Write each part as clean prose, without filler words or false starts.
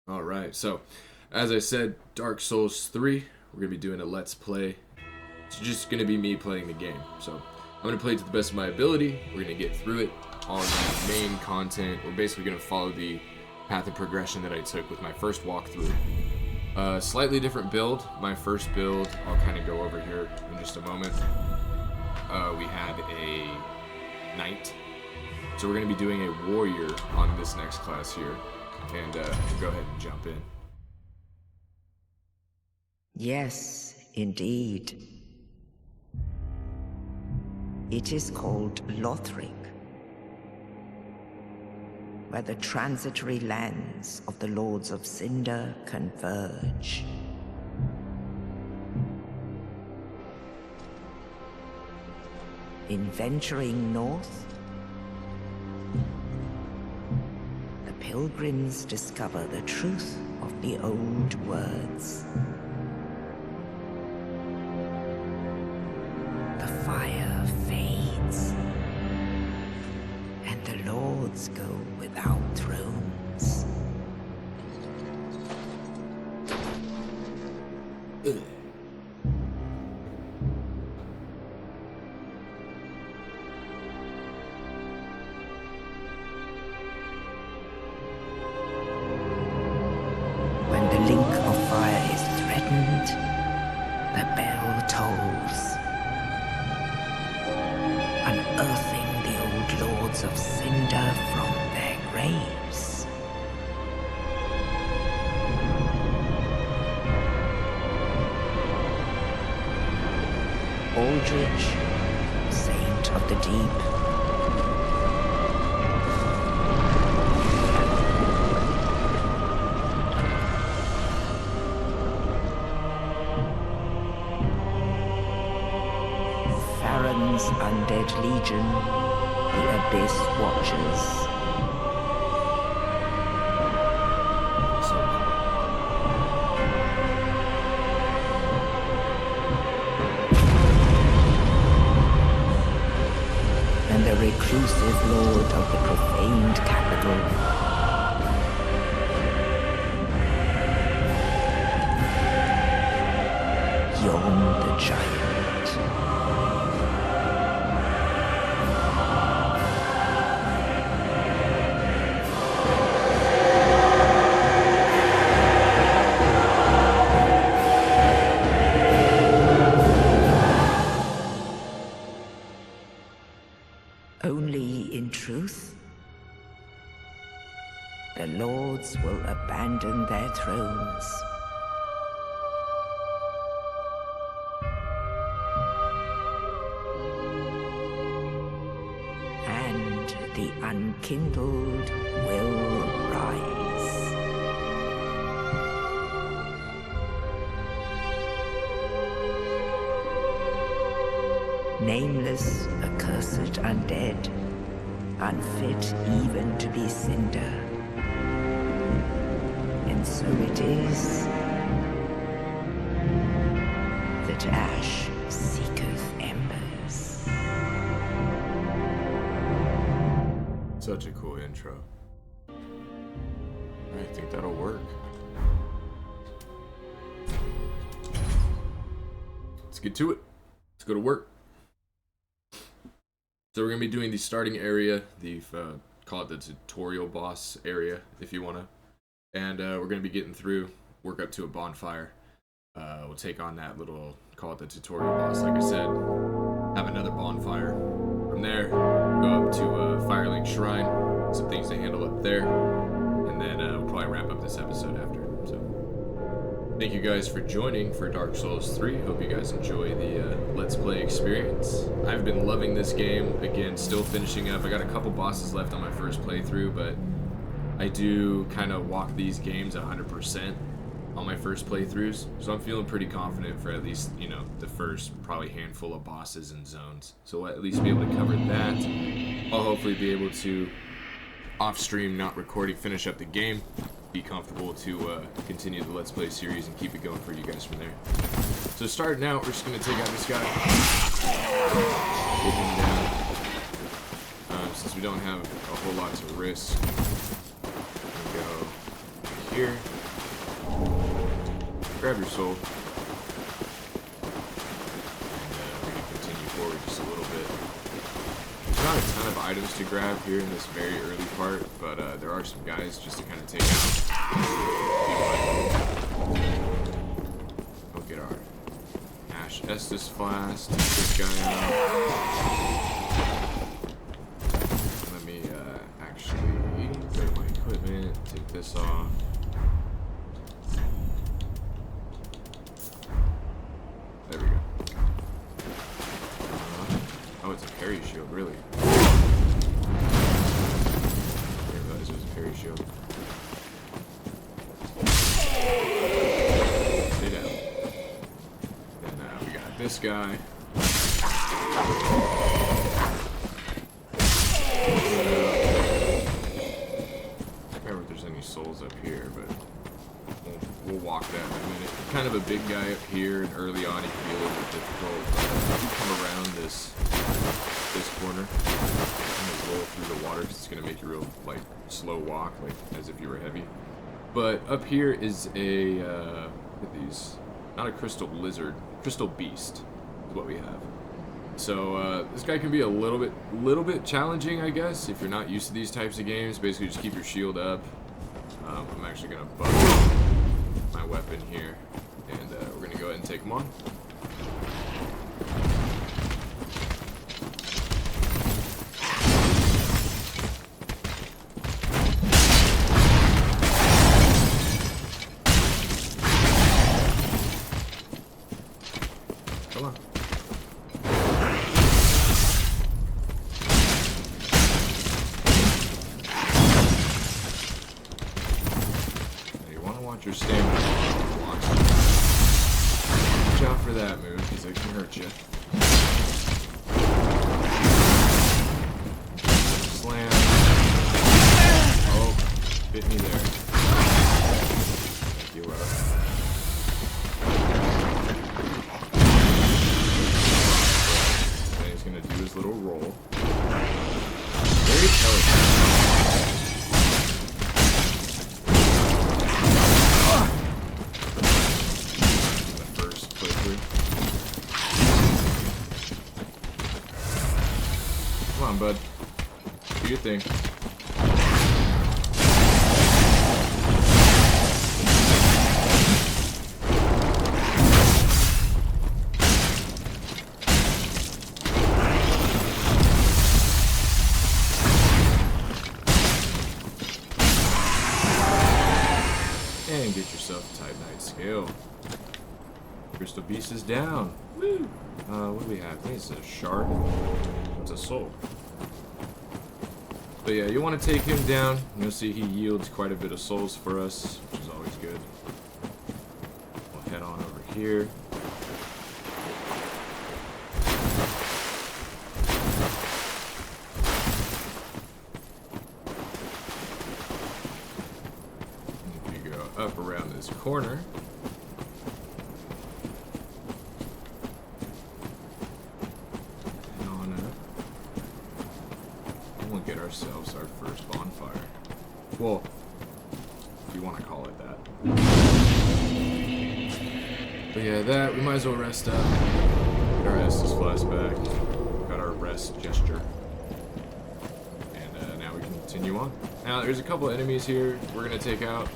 Alright, so as I said, Dark Souls 3, we're going to be doing a Let's Play. It's just going to be me playing the game. So I'm going to play it to the best of my ability. We're going to get through it. All the main content, we're basically going to follow the path of progression that I took with my first walkthrough. Slightly different build. My first build, I'll kind of go over here in just a moment. We had a knight. So we're going to be doing a warrior on this next class here. And go ahead and jump in. Yes, indeed. It is called Lothric, where the transitory lands of the Lords of Cinder converge. In venturing north, the pilgrims discover the truth of the old words. The fire fades, and the lords go without thrones. When the link of fire is threatened, the bell tolls, unearthing the old lords of Cinder from their graves. Aldrich, saint of the deep, Farron's undead legion, the Abyss Watchers. And the reclusive lord of the profaned capital. Yon the giant. Only in truth, the lords will abandon their thrones. And the unkindled will rise. Nameless, accursed undead, unfit even to be cinder. And so it is that ash seeketh embers. Such a cool intro. I think that'll work. Let's get to it. Let's go to work. So we're going to be doing the starting area, the call it the tutorial boss area, if you want to. And we're going to be getting through, work up to a bonfire. We'll take on that little, call it the tutorial boss, like I said. Have another bonfire. From there, go up to Firelink Shrine, some things to handle up there. And then we'll probably wrap up this episode after. So, thank you guys for joining for Dark Souls 3. Hope you guys enjoy the Let's Play experience. I've been loving this game. Again, still finishing up. I got a couple bosses left on my first playthrough, but I do kind of walk these games 100% on my first playthroughs. So I'm feeling pretty confident for at least, you know, the first probably handful of bosses and zones. So we'll at least be able to cover that. I'll hopefully be able to, off stream, not recording, finish up the game. Be comfortable to continue the Let's Play series and keep it going for you guys from there. So starting out, we're just going to take out this guy. Take him down. since we don't have a whole lot to risk, we go here. grab your soul. And we're going to continue forward just a little bit. There's not a ton of items to grab here in this very early part, but there are some guys just to kind of take out. We'll get our Ash Estus flask, take this guy out. Let me actually go to my equipment, take this off. There we go. Oh, it's a parry shield, really. I didn't realize it was a parry shield. Stay down. And we got this guy. I can't remember if there's any souls up here, but we'll walk that in a minute. Kind of a big guy up here, and early on he can be a little bit difficult. If you come around this corner, and roll through the water, 'cause it's gonna make you real like slow walk, like as if you were heavy. But up here is a what are these? Not a crystal lizard, crystal beast is what we have. So this guy can be a little bit challenging, I guess, if you're not used to these types of games. Basically, just keep your shield up. I'm actually gonna buff my weapon here, and we're gonna go ahead and take him on. Come on. Your stamina blocks. Watch out for that move, because it can hurt you. Slam. Oh, bit me there. Thank you, And he's gonna do his little roll. Very telegraphed. Come on, bud. Do your thing. And get yourself a Titanite scale. Crystal Beast is down. Woo! What do we have? I think it's a shark. It's a soul. But yeah, you want to take him down. You'll see he yields quite a bit of souls for us, which is always good. We'll head on over here. If you go up around this corner, ourselves our first bonfire. Well, if you want to call it that. But yeah, that, we might as well rest up. Get our Estus flashback. Got our rest gesture. And now we can continue on. Now, there's a couple enemies here we're going to take out.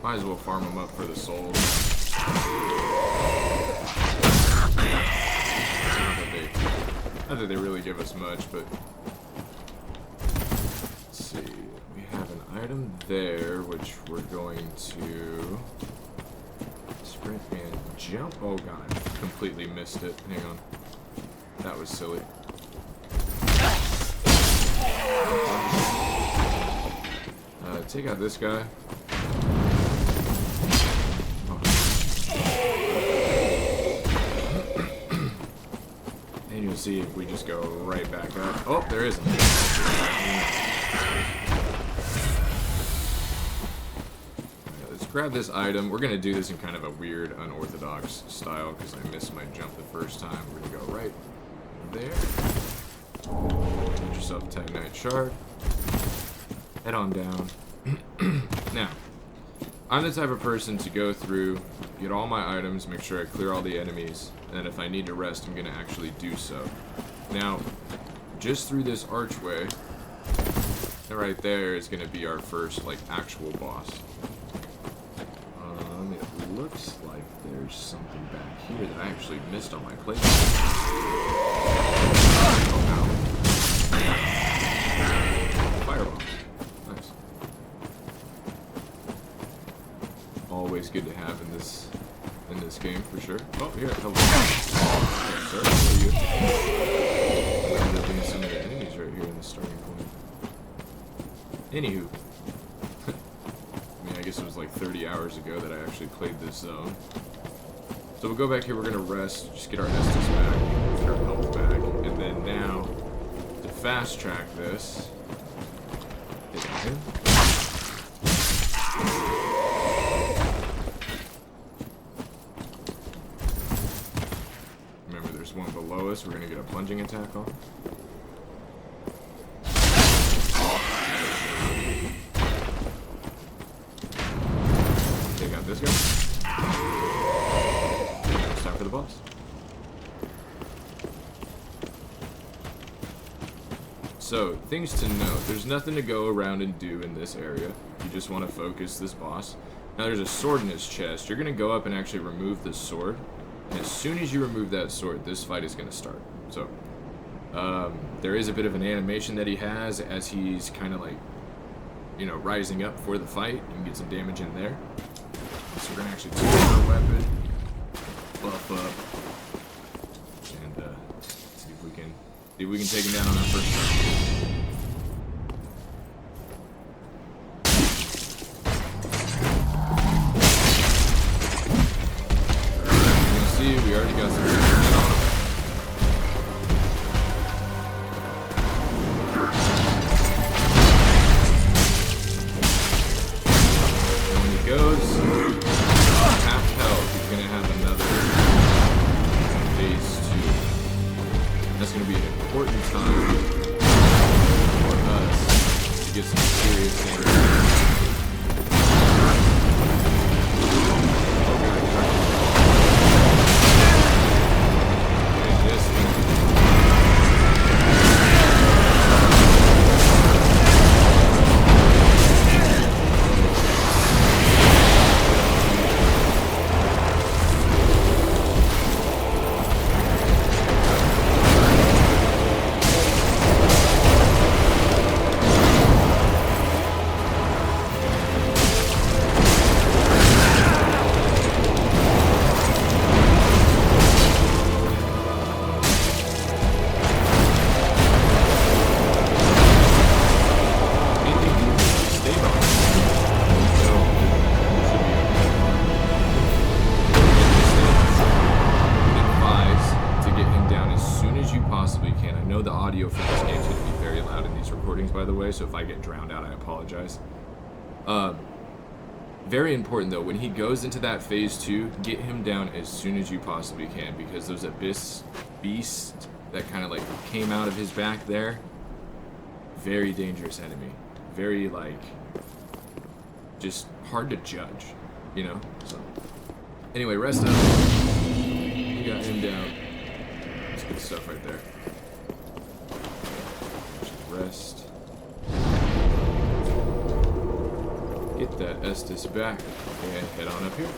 Might as well farm them up for the souls. Not that they really give us much, but let's see. We have an item there, which we're going to sprint and jump. Oh god, I completely missed it. Hang on. That was silly. Take out this guy. And you'll see if we just go right back up. Oh, there isn't. Let's grab this item. We're going to do this in kind of a weird, unorthodox style because I missed my jump the first time. We're going to go right there. Get yourself a Titanite shard. Head on down. Now, I'm the type of person to go through, get all my items, make sure I clear all the enemies, and then if I need to rest, I'm going to actually do so. Now, just through this archway, right there is going to be our first, like, actual boss. It looks like there's something back here that I actually missed on my plate. Oh, fireball. Nice. Always good to have in this game for sure. Oh, here, hello. Oh, sir, how are you? There end up being some of the enemies right here in the starting point. Anywho. I guess it was like 30 hours ago that I actually played this zone. So we'll go back here, we're gonna rest, just get our Estus back, get our health back, and then now, to fast track this, hit him. Remember, there's one below us, we're gonna get a plunging attack on. This guy. It's time for the boss. So, things to note. There's nothing to go around and do in this area. You just want to focus this boss. Now there's a sword in his chest. You're going to go up and actually remove this sword. And as soon as you remove that sword, this fight is going to start. So, there is a bit of an animation that he has as he's kind of like, you know, rising up for the fight. You can get some damage in there. So we're gonna actually take our weapon, buff up, and see if we can take him down on our first turn. You can see we already got some damage on him. And when he goes half health, he's going to have another phase 2. That's going to be an important time for us to get some serious damage. By the way, so if I get drowned out, I apologize. Very important though, when he goes into that phase 2, get him down as soon as you possibly can, because those abyss beasts that kind of like came out of his back there, very dangerous enemy, very like just hard to judge, you know. So anyway, rest up. We got him down. That's good stuff right there. Rest. Get that Estus back and head on up here.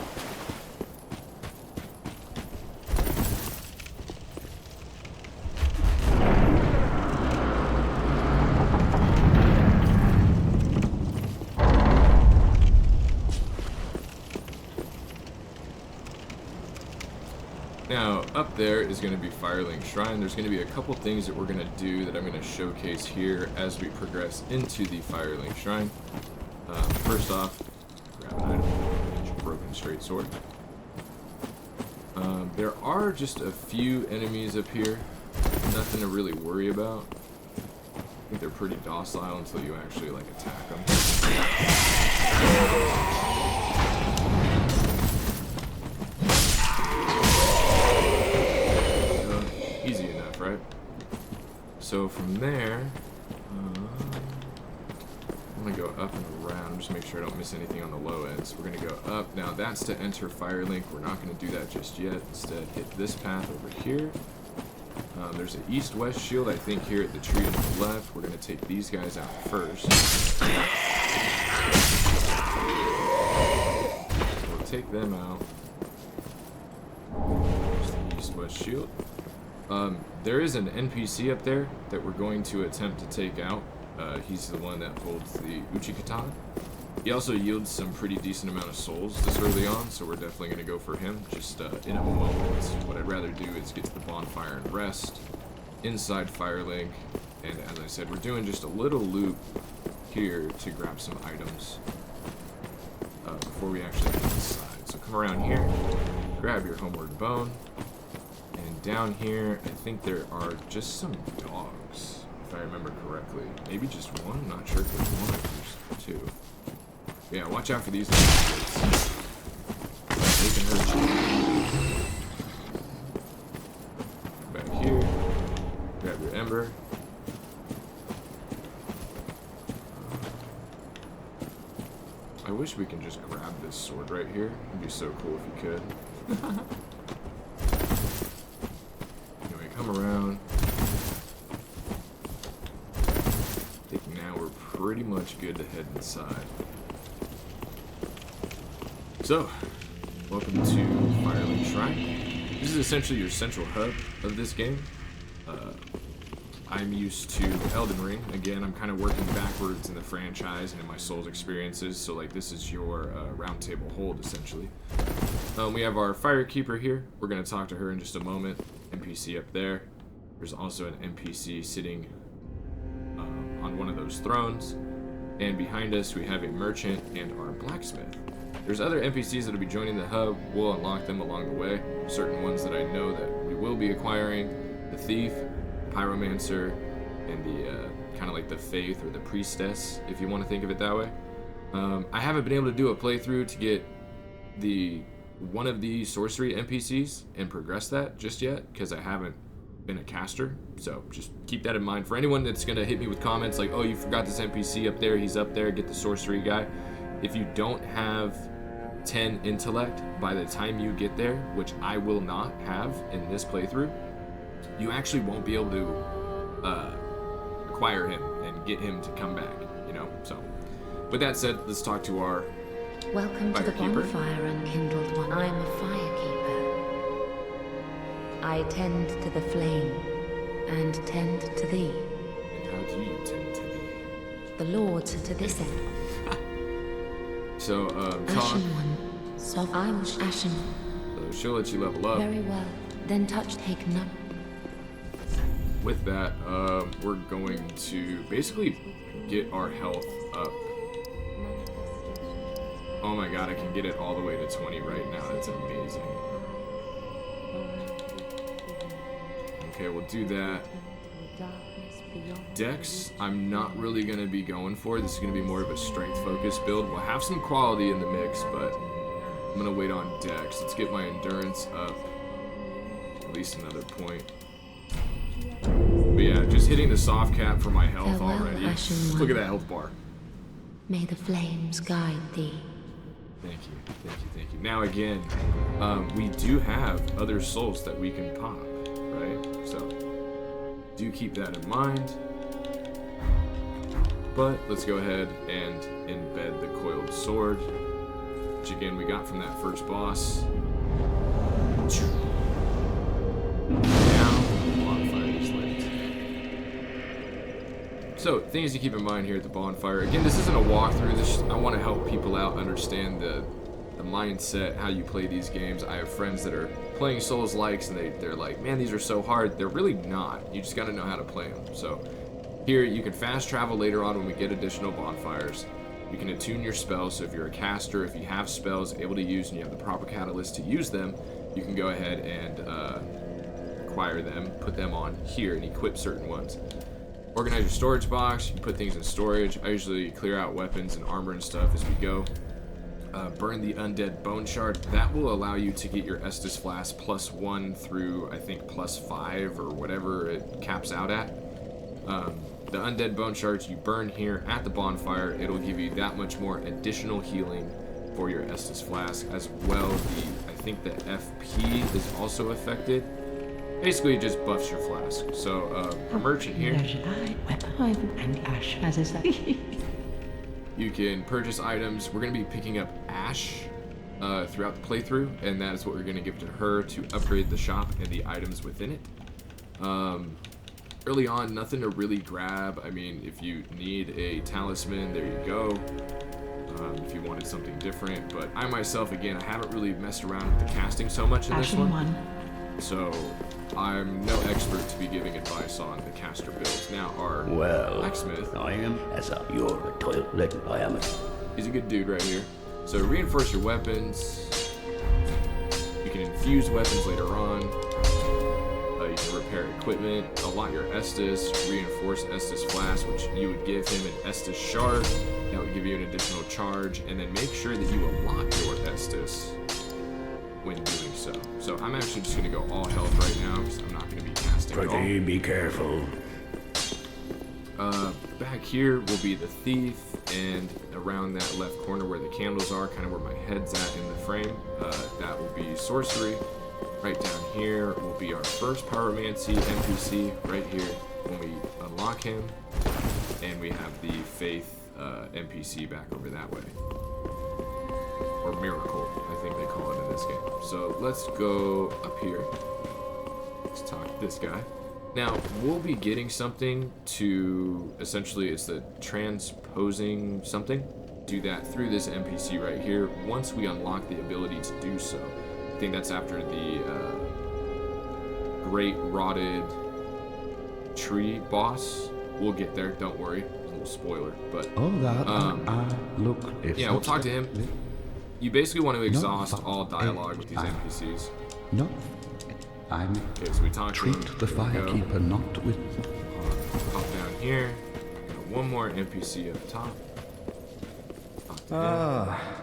Now, up there is going to be Firelink Shrine. There's going to be a couple things that we're going to do that I'm going to showcase here as we progress into the Firelink Shrine. First off, grab an item, broken straight sword. There are just a few enemies up here, nothing to really worry about. I think they're pretty docile until you actually like attack them. Easy enough, right? So from there, I'm gonna go up and around, just make sure I don't miss anything on the low ends. We're gonna go up. Now that's to enter Firelink. We're not gonna do that just yet. Instead, hit this path over here. There's an east-west shield, I think, here at the tree on the left. We're gonna take these guys out first. We'll take them out. There's the east-west shield. There is an NPC up there that we're going to attempt to take out. He's the one that holds the Uchikatana. He also yields some pretty decent amount of souls this early on, so we're definitely going to go for him just in a moment. What I'd rather do is get to the bonfire and rest inside Firelink. And as I said, we're doing just a little loop here to grab some items before we actually get inside. So come around here, grab your homeward bone. And down here, I think there are just some dogs, if I remember correctly. Maybe just one? I'm not sure if there's one or there's two. Yeah, watch out for these kids. They can hurt you. Back here. Grab your ember. I wish we can just grab this sword right here. It'd be so cool if you could. Anyway, come around. I think now we're pretty much good to head inside. So, welcome to Firelink Shrine. This is essentially your central hub of this game. I'm used to Elden Ring. Again, I'm kind of working backwards in the franchise and in my Souls experiences, so like this is your round table hold, essentially. We have our Firekeeper here. We're going to talk to her in just a moment. NPC up there. There's also an NPC sitting on one of those thrones. And behind us, we have a merchant and our blacksmith. There's other NPCs that will be joining the hub. We'll unlock them along the way. Certain ones that I know that we will be acquiring. The Thief, Pyromancer, and the kind of like the Faith or the Priestess, if you want to think of it that way. I haven't been able to do a playthrough to get one of the sorcery NPCs and progress that just yet, because I haven't been a caster. So just keep that in mind. For anyone that's going to hit me with comments like, oh, you forgot this NPC up there, he's up there, get the sorcery guy. If you don't have 10 intellect by the time you get there, which I will not have in this playthrough, you actually won't be able to acquire him and get him to come back, you know. So with that said, let's talk to our Welcome to the bonfire, unkindled one. I am a firekeeper. I tend to the flame and tend to thee. And how do you tend to thee? The lords are to this end. So Ashen one, soft. I was ashen. So she'll let you level up. Very well. Then touch take none. With that, we're going to basically get our health up. Oh my god, I can get it all the way to 20 right now. That's amazing. Okay, we'll do that. Dex, I'm not really going to be going for. This is going to be more of a strength-focused build. We'll have some quality in the mix, but I'm going to wait on Dex. Let's get my endurance up at least another point. But yeah, just hitting the soft cap for my health already. Look at that health bar. May the flames guide thee. Thank you, thank you, thank you. Now again, we do have other souls that we can pop, right? So do keep that in mind. But let's go ahead and embed the coiled sword, which again we got from that first boss. Now, bonfire is lit. So, things to keep in mind here at the bonfire. Again, this isn't a walkthrough. I want to help people out understand the mindset, how you play these games. I have friends that are playing Souls-likes, and they're like, man, these are so hard. They're really not. You just got to know how to play them. So, here, you can fast travel later on when we get additional bonfires. You can attune your spells, so if you're a caster, if you have spells able to use and you have the proper catalyst to use them, you can go ahead and acquire them, put them on here, and equip certain ones. Organize your storage box. You can put things in storage. I usually clear out weapons and armor and stuff as we go. Burn the undead bone shard. That will allow you to get your Estus Flask +1 through, I think, +5 or whatever it caps out at. The undead bone shards you burn here at the bonfire, it'll give you that much more additional healing for your Estus flask as well. I think the FP is also affected. Basically, it just buffs your flask. So, a merchant here, you can purchase items. We're going to be picking up ash throughout the playthrough, and that is what we're going to give to her to upgrade the shop and the items within it. Early on, nothing to really grab. I mean, if you need a talisman, there you go. If you wanted something different, but I myself, again, I haven't really messed around with the casting so much in this one. So I'm no expert to be giving advice on the caster builds. Now, our blacksmith, I am as a you're a toilet. I am. He's a good dude right here. So reinforce your weapons. You can infuse weapons later on. You can repair equipment. Allot your Estus. Reinforce Estus flask, which you would give him an Estus shard. That would give you an additional charge. And then make sure that you allot your Estus when doing so. So I'm actually just going to go all health right now because I'm not going to be casting at all. Be careful. Back here will be the thief, and around that left corner where the candles are, kind of where my head's at in the frame, that will be sorcery. Right down here will be our first pyromancy NPC right here when we unlock him, and we have the faith NPC back over that way. Or miracle, I think they call it in this game. So let's go up here. Let's talk to this guy. Now, we'll be getting something to, essentially, it's the transposing something. Do that through this NPC right here once we unlock the ability to do so. I think that's after the Great Rotted Tree boss. We'll get there, don't worry. A little spoiler, but... yeah, we'll talk to him. You basically want to exhaust all dialogue with these NPCs. No. Okay, so we talk to him. The firekeeper not with. Pop down here. Got one more NPC up top.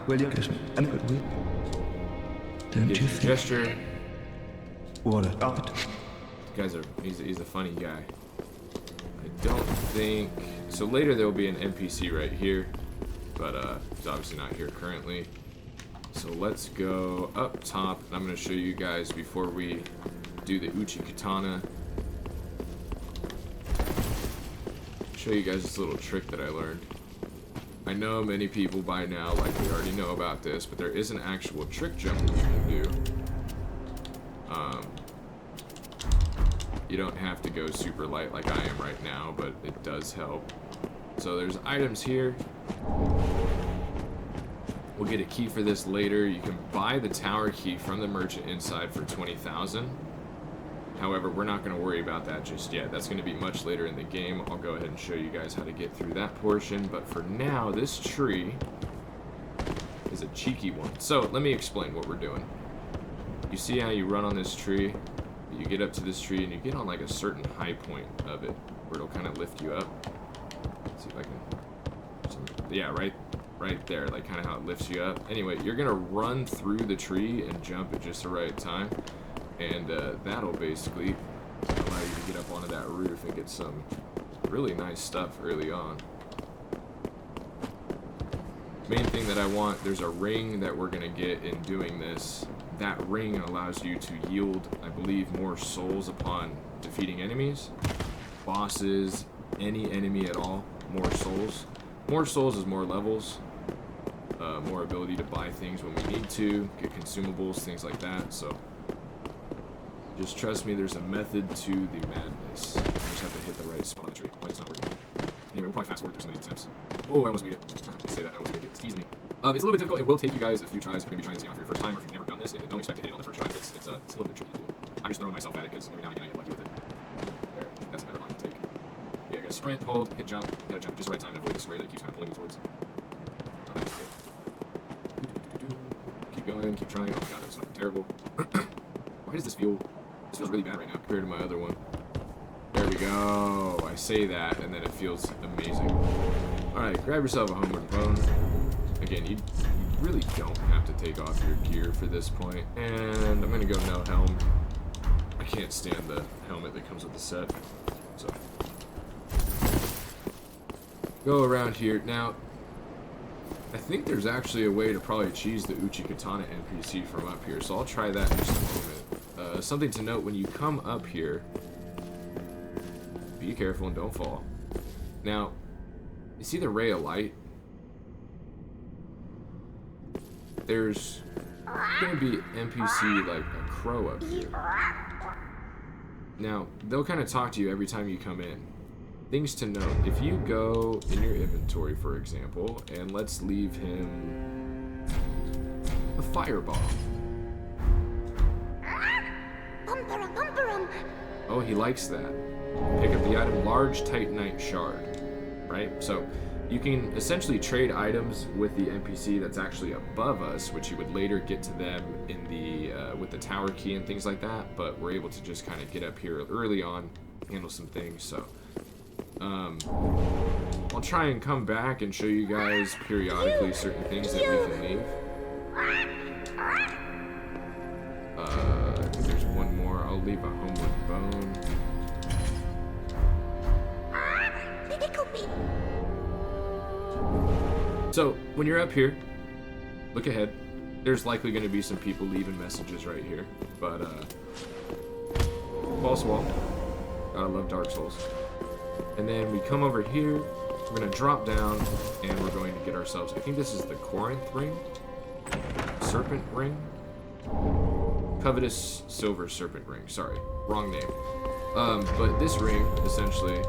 Will you kiss me? And it will. Don't you think? Gesture. What a He's a funny guy. I don't think. So later there will be an NPC right here, but he's obviously not here currently. So let's go up top, and I'm going to show you guys before we do the Uchi Katana. Show you guys this little trick that I learned. I know many people by now likely already know about this, but there is an actual trick jump that you can do. You don't have to go super light like I am right now, but it does help. So there's items here. We'll get a key for this later. You can buy the tower key from the merchant inside for 20,000. However, we're not going to worry about that just yet. That's going to be much later in the game. I'll go ahead and show you guys how to get through that portion. But for now, this tree is a cheeky one. So let me explain what we're doing. You see how you run on this tree? You get up to this tree and you get on like a certain high point of it where it'll kind of lift you up. Let's see if I can... Yeah, right there, like kind of how it lifts you up. Anyway, you're gonna run through the tree and jump at just the right time, and that'll basically allow you to get up onto that roof and get some really nice stuff early on. Main thing that I want, there's a ring that we're gonna get in doing this. That ring allows you to yield, I believe, more souls upon defeating enemies, bosses, any enemy at all. More souls. More souls is more levels, more ability to buy things when we need to, get consumables, things like that. So just trust me, there's a method to the madness. You just have to hit the right spot on the tree. Why it's not working? Anyway, we'll probably fast forward through some of these attempts. Oh, I almost made it. I say that, I almost made it. It's teasing me. It's a little bit difficult. It will take you guys a few tries if you're going to be trying this game out for your first time, or if you've never done this, and don't expect to hit it on the first try. It's a little bit tricky to do. I'm just throwing myself at it because every now and again I get lucky with it. There, that's a better line to take. Yeah, you gotta sprint, hold, hit jump, you gotta jump just the right time to avoid the square that keeps kind of pulling you towards. Keep going, keep trying. Oh my god, that's fucking terrible. Why does this feel... This feels really bad right now compared to my other one. There we go. I say that, and then it feels amazing. Alright, grab yourself a homeward bone. Again, you really don't have to take off your gear for this point. And I'm gonna go no helm. I can't stand the helmet that comes with the set. So, go around here. Now, I think there's actually a way to probably cheese the Uchikatana NPC from up here, so I'll try that in just a moment. Something to note, when you come up here, be careful and don't fall. Now, you see the ray of light? There's gonna be NPC like a crow up here. Now, they'll kind of talk to you every time you come in. Things to note, if you go in your inventory, for example, and let's leave him a fireball. Oh, he likes that. Pick up the item Large Titanite Shard, right? So you can essentially trade items with the NPC that's actually above us, which you would later get to them in the with the tower key and things like that. But we're able to just kind of get up here early on, handle some things. So I'll try and come back and show you guys periodically certain things that we can leave. I think there's one more. I'll leave a homeward bone. So, when you're up here, look ahead. There's likely going to be some people leaving messages right here. But, false wall. Gotta love Dark Souls. And then we come over here. We're going to drop down, and we're going to get ourselves... I think this is the Corinth Ring? Serpent Ring? Covetous Silver Serpent Ring. Sorry, wrong name. But this ring, essentially,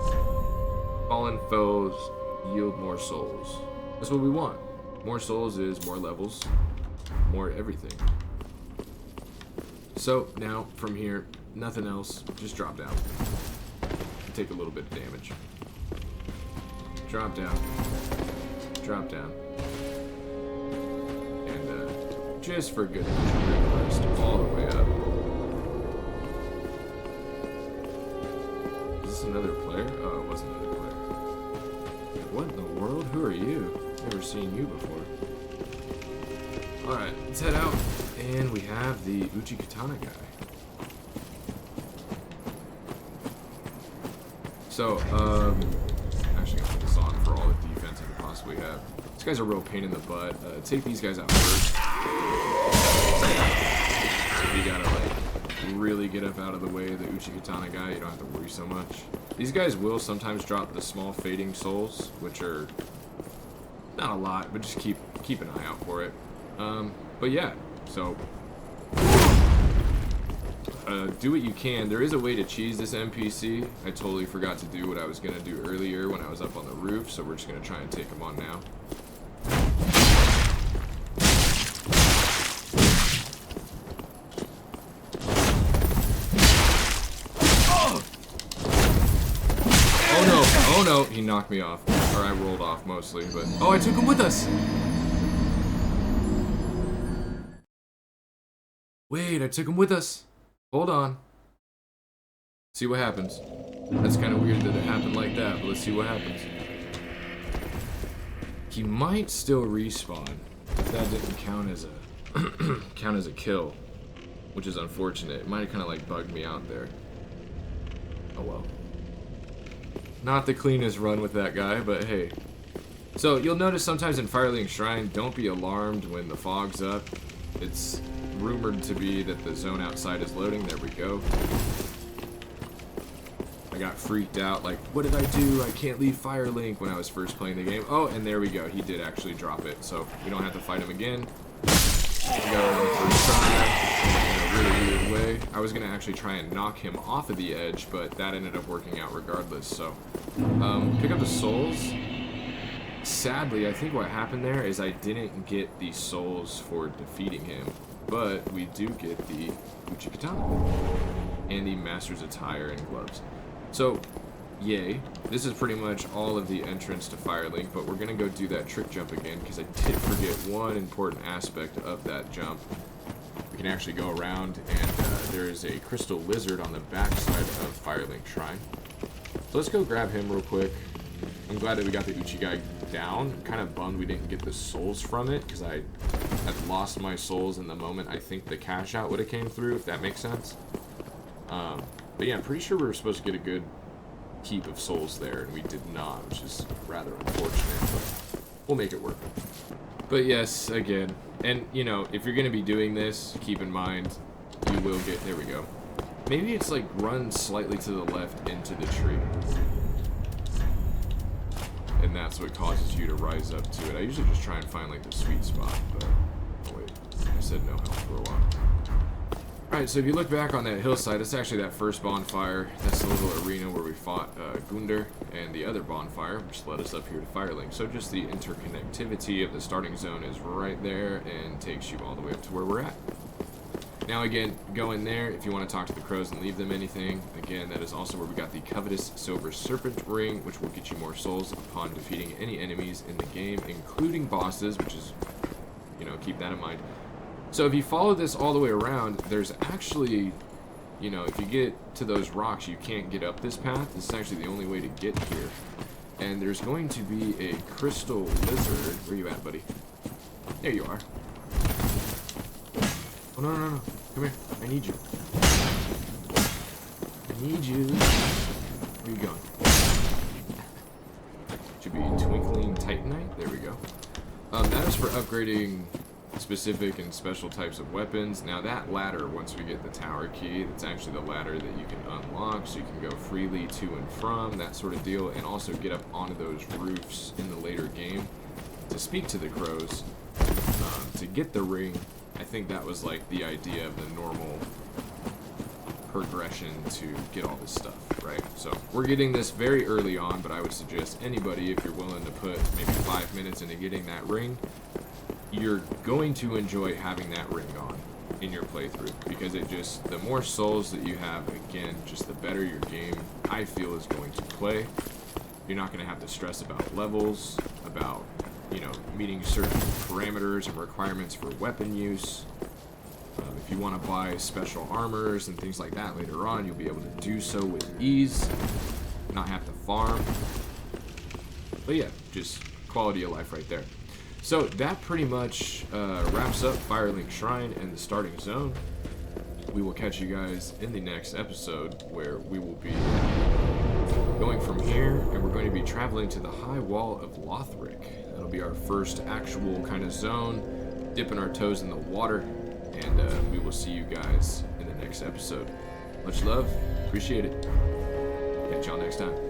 fallen foes yield more souls. That's what we want. More souls is more levels, more everything. So now from here, nothing else, just drop down. Take a little bit of damage. Drop down. Drop down. And just for good measure, rest all the way up. Is this another player? Oh, it wasn't another player. What in the world? Who are you? Never seen you before. Alright, let's head out. And we have the Uchikatana guy. So, actually gonna put this on for all the defense I could possibly have. This guy's a real pain in the butt. Take these guys out first. So you gotta, like, really get up out of the way of the Uchikatana guy. You don't have to worry so much. These guys will sometimes drop the small fading souls, which are not a lot, but just keep an eye out for it. But yeah, so do what you can. There is a way to cheese this NPC. I totally forgot to do what I was gonna do earlier when I was up on the roof, so we're just gonna try and take him on now. Oh no, he knocked me off. Or I rolled off mostly, but... Oh, I took him with us! Wait, I took him with us. Hold on. See what happens. That's kind of weird that it happened like that, but let's see what happens. He might still respawn if that didn't count as a count as a kill, which is unfortunate. It might have kind of like bugged me out there. Oh well. Not the cleanest run with that guy, but hey. So you'll notice sometimes in Firelink Shrine, don't be alarmed when the fog's up. It's rumored to be that the zone outside is loading. There we go. I got freaked out, like, what did I do? I can't leave Firelink when I was first playing the game. Oh, and there we go. He did actually drop it, so we don't have to fight him again. I got him on the first try in a really weird way. I was going to actually try and knock him off of the edge, but that ended up working out regardless. So, pick up the souls. Sadly, I think what happened there is I didn't get the souls for defeating him, but we do get the Uchikatana and the Master's Attire and gloves. So, yay. This is pretty much all of the entrance to Firelink, but we're going to go do that trick jump again because I did forget one important aspect of that jump. We can actually go around, and there is a crystal lizard on the backside of Firelink Shrine. So let's go grab him real quick. I'm glad that we got the Uchi guy down. I'm kind of bummed we didn't get the souls from it because I had lost my souls in the moment I think the cash out would have came through, if that makes sense. But yeah, I'm pretty sure we were supposed to get a good heap of souls there, and we did not, which is rather unfortunate, but we'll make it work. But yes, again, and you know, if you're going to be doing this, keep in mind, you will get, there we go. Maybe it's like run slightly to the left into the tree. And that's what causes you to rise up to it. I usually just try and find like the sweet spot, but oh wait, I said no health for a while. Alright, so if you look back on that hillside, it's actually that first bonfire. That's the little arena where we fought Gunder, and the other bonfire, which led us up here to Firelink. So just the interconnectivity of the starting zone is right there and takes you all the way up to where we're at. Now again, go in there if you want to talk to the crows and leave them anything. Again, that is also where we got the covetous silver serpent ring, which will get you more souls upon defeating any enemies in the game, including bosses, which is, you know, keep that in mind. So if you follow this all the way around, there's actually, you know, if you get to those rocks, you can't get up this path. This is actually the only way to get here. And there's going to be a crystal lizard. Where you at, buddy? There you are. Oh, no, no, no. Come here. I need you. I need you. Where are you going? Should be Twinkling Titanite. There we go. That is for upgrading specific and special types of weapons. Now that ladder, once we get the tower key, it's actually the ladder that you can unlock, so you can go freely to and from, that sort of deal, and also get up onto those roofs in the later game to speak to the crows. To get the ring, I think that was like the idea of the normal progression to get all this stuff, right? So we're getting this very early on, but I would suggest anybody, if you're willing to put maybe 5 minutes into getting that ring, you're going to enjoy having that ring on in your playthrough, because it just, the more souls that you have, again, just the better your game, I feel, is going to play. You're not going to have to stress about levels, about, you know, meeting certain parameters and requirements for weapon use. If you want to buy special armors and things like that later on, you'll be able to do so with ease, not have to farm. But yeah, just quality of life right there. So that pretty much wraps up Firelink Shrine and the starting zone. We will catch you guys in the next episode, where we will be going from here, and we're going to be traveling to the high wall of Lothric. That'll be our first actual kind of zone, dipping our toes in the water, and we will see you guys in the next episode. Much love, appreciate it. Catch y'all next time.